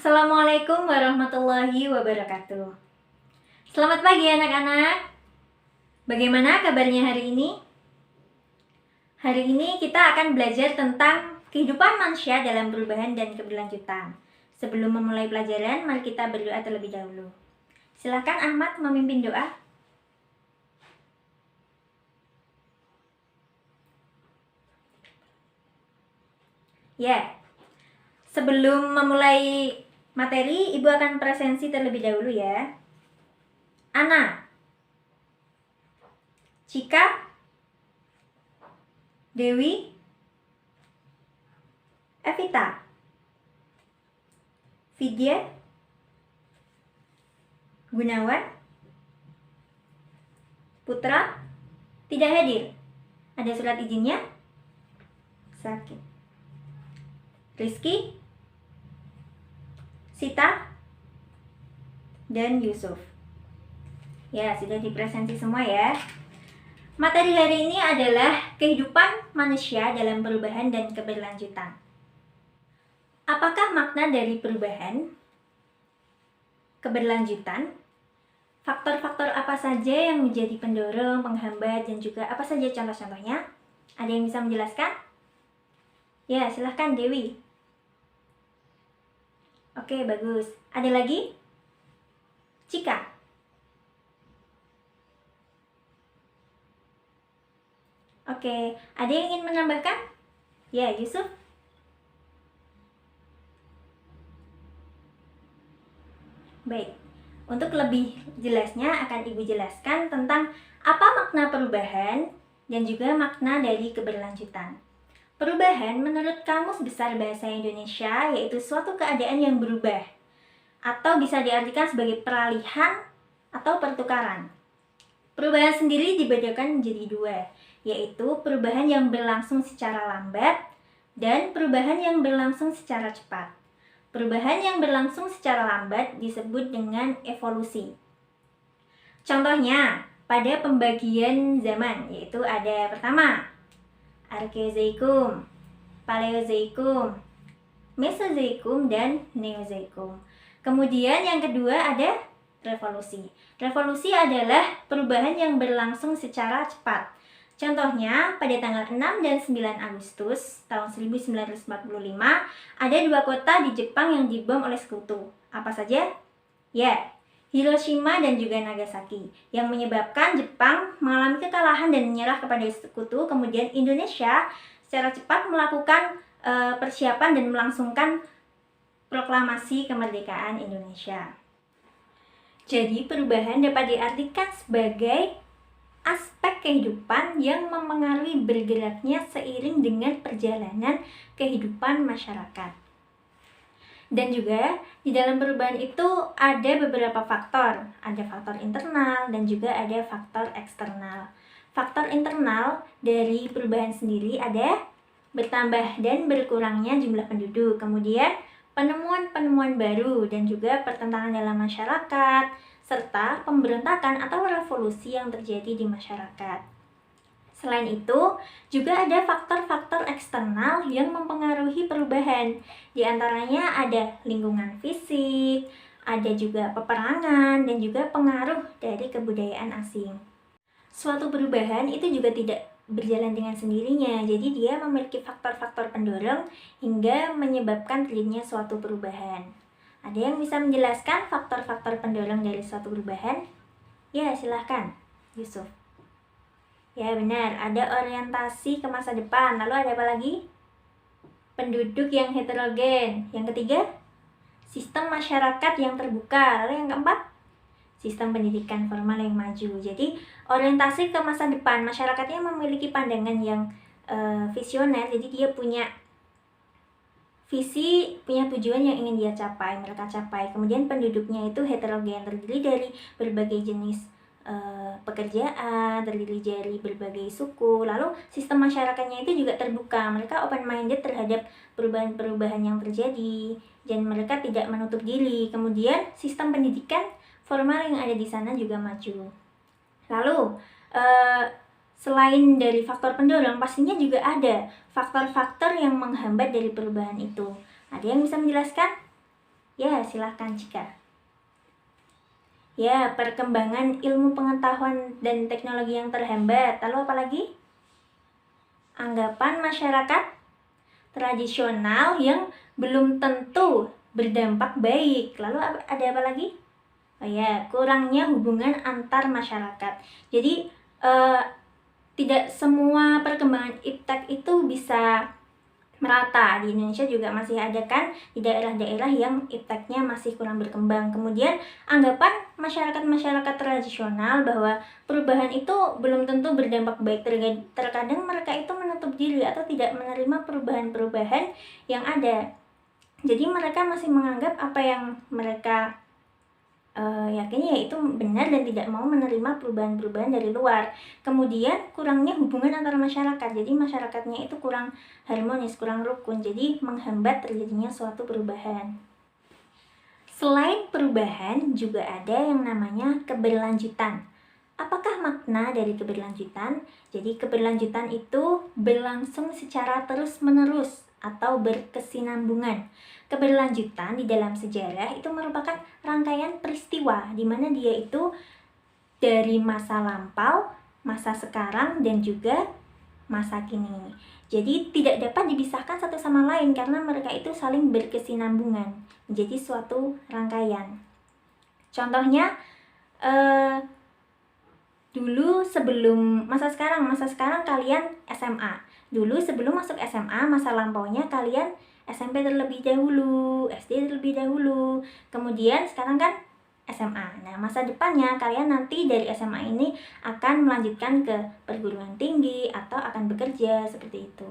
Assalamualaikum warahmatullahi wabarakatuh. Selamat pagi anak-anak. Bagaimana kabarnya hari ini? Hari ini kita akan belajar tentang kehidupan manusia dalam perubahan dan keberlanjutan. Sebelum memulai pelajaran, mari kita berdoa terlebih dahulu. Silakan Ahmad memimpin doa. Ya, sebelum memulai materi, Ibu akan presensi terlebih dahulu ya. Ana, Cika, Dewi, Evita, Vidya, Gunawan, Putra, tidak hadir. Ada surat izinnya? Sakit. Rizky, Sita, dan Yusuf. Ya, sudah dipresensi semua ya. Materi hari ini adalah kehidupan manusia dalam perubahan dan keberlanjutan. Apakah makna dari perubahan, keberlanjutan? Faktor-faktor apa saja yang menjadi pendorong, penghambat, dan juga apa saja contoh-contohnya? Ada yang bisa menjelaskan? Ya, silahkan Dewi. Oke, bagus. Ada lagi? Cika. Oke, ada yang ingin menambahkan? Ya, Yusuf. Baik, untuk lebih jelasnya akan Ibu jelaskan tentang apa makna perubahan dan juga makna dari keberlanjutan. Perubahan menurut Kamus Besar Bahasa Indonesia yaitu suatu keadaan yang berubah atau bisa diartikan sebagai peralihan atau pertukaran. Perubahan sendiri dibedakan menjadi dua, yaitu perubahan yang berlangsung secara lambat dan perubahan yang berlangsung secara cepat. Perubahan yang berlangsung secara lambat disebut dengan evolusi. Contohnya, pada pembagian zaman, yaitu ada pertama, Arkeozoikum, Paleozoikum, Mesozoikum, dan Neozoikum. Kemudian yang kedua ada revolusi. Revolusi adalah perubahan yang berlangsung secara cepat. Contohnya, pada tanggal 6 dan 9 Agustus tahun 1945, ada dua kota di Jepang yang dibom oleh sekutu. Apa saja? Ya, Hiroshima dan juga Nagasaki, yang menyebabkan Jepang mengalami kekalahan dan menyerah kepada sekutu. Kemudian Indonesia secara cepat melakukan persiapan dan melangsungkan proklamasi kemerdekaan Indonesia. Jadi perubahan dapat diartikan sebagai aspek kehidupan yang mempengaruhi bergeraknya seiring dengan perjalanan kehidupan masyarakat. Dan juga di dalam perubahan itu ada beberapa faktor. Ada faktor internal dan juga ada faktor eksternal. Faktor internal dari perubahan sendiri ada bertambah dan berkurangnya jumlah penduduk. Kemudian penemuan-penemuan baru dan juga pertentangan dalam masyarakat, serta pemberontakan atau revolusi yang terjadi di masyarakat. Selain itu, juga ada faktor-faktor eksternal yang mempengaruhi perubahan. Di antaranya ada lingkungan fisik, ada juga peperangan, dan juga pengaruh dari kebudayaan asing. Suatu perubahan itu juga tidak berjalan dengan sendirinya, jadi dia memiliki faktor-faktor pendorong hingga menyebabkan terjadinya suatu perubahan. Ada yang bisa menjelaskan faktor-faktor pendorong dari suatu perubahan? Ya, silahkan, Yusuf. Ya benar, ada orientasi ke masa depan. Lalu ada apa lagi? Penduduk yang heterogen. Yang ketiga, sistem masyarakat yang terbuka. Lalu yang keempat, sistem pendidikan formal yang maju. Jadi orientasi ke masa depan, masyarakatnya memiliki pandangan yang visioner. Jadi dia punya visi, punya tujuan yang ingin dia capai, mereka capai. Kemudian penduduknya itu heterogen, terdiri dari berbagai jenis pekerjaan, terdiri dari berbagai suku. Lalu sistem masyarakatnya itu juga terbuka, mereka open minded terhadap perubahan-perubahan yang terjadi dan mereka tidak menutup diri. Kemudian sistem pendidikan formal yang ada di sana juga maju. Lalu selain dari faktor pendorong, pastinya juga ada faktor-faktor yang menghambat dari perubahan itu. Ada yang bisa menjelaskan? Ya, silahkan jika. Ya, perkembangan ilmu pengetahuan dan teknologi yang terhambat. Lalu apa lagi? Anggapan masyarakat tradisional yang belum tentu berdampak baik. Lalu ada apa lagi? Oh ya, kurangnya hubungan antar masyarakat. Jadi tidak semua perkembangan iptek itu bisa merata. Di Indonesia juga masih ada kan di daerah-daerah yang ipteknya masih kurang berkembang. Kemudian anggapan masyarakat-masyarakat tradisional bahwa perubahan itu belum tentu berdampak baik. Terkadang mereka itu menutup diri atau tidak menerima perubahan-perubahan yang ada. Jadi mereka masih menganggap apa yang mereka yakini yaitu benar dan tidak mau menerima perubahan-perubahan dari luar. Kemudian kurangnya hubungan antara masyarakat, jadi masyarakatnya itu kurang harmonis, kurang rukun, jadi menghambat terjadinya suatu perubahan. Selain perubahan juga ada yang namanya keberlanjutan. Apakah makna dari keberlanjutan? Jadi keberlanjutan itu berlangsung secara terus-menerus atau berkesinambungan. Keberlanjutan di dalam sejarah itu merupakan rangkaian peristiwa di mana dia itu dari masa lampau, masa sekarang, dan juga masa kini. Jadi tidak dapat dipisahkan satu sama lain karena mereka itu saling berkesinambungan menjadi suatu rangkaian. Contohnya dulu sebelum masa sekarang kalian SMA. Dulu sebelum masuk SMA, masa lampaunya kalian SMP terlebih dahulu, SD terlebih dahulu, kemudian sekarang kan SMA. Nah, masa depannya kalian nanti dari SMA ini akan melanjutkan ke perguruan tinggi atau akan bekerja, seperti itu.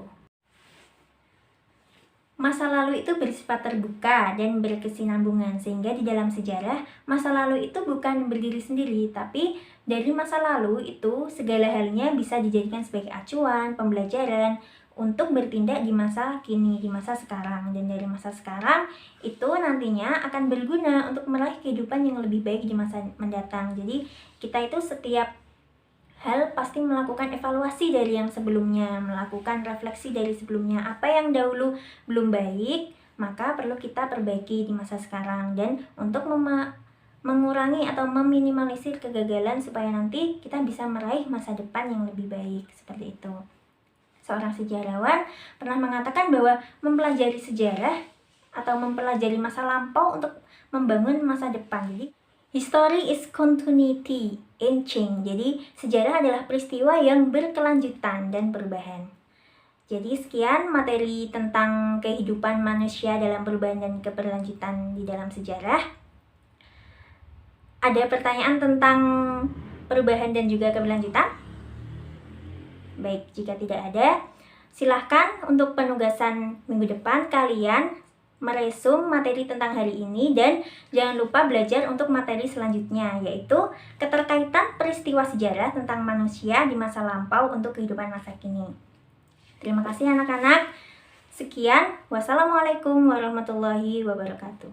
Masa lalu itu bersifat terbuka dan berkesinambungan, sehingga di dalam sejarah masa lalu itu bukan berdiri sendiri, tapi dari masa lalu itu segala halnya bisa dijadikan sebagai acuan, pembelajaran untuk bertindak di masa kini, di masa sekarang. Dan dari masa sekarang itu nantinya akan berguna untuk meraih kehidupan yang lebih baik di masa mendatang. Jadi kita itu setiap hal pasti melakukan evaluasi dari yang sebelumnya, melakukan refleksi dari sebelumnya. Apa yang dahulu belum baik, maka perlu kita perbaiki di masa sekarang. Dan untuk mengurangi atau meminimalisir kegagalan supaya nanti kita bisa meraih masa depan yang lebih baik, seperti itu. Seorang sejarawan pernah mengatakan bahwa mempelajari sejarah atau mempelajari masa lampau untuk membangun masa depan. Jadi history is continuity and change. Jadi sejarah adalah peristiwa yang berkelanjutan dan perubahan. Jadi sekian materi tentang kehidupan manusia dalam perubahan dan keberlanjutan di dalam sejarah. Ada pertanyaan tentang perubahan dan juga keberlanjutan? Baik, jika tidak ada, silahkan untuk penugasan minggu depan kalian meresum materi tentang hari ini dan jangan lupa belajar untuk materi selanjutnya, yaitu keterkaitan peristiwa sejarah tentang manusia di masa lampau untuk kehidupan masa kini. Terima kasih anak-anak. Sekian, wassalamualaikum warahmatullahi wabarakatuh.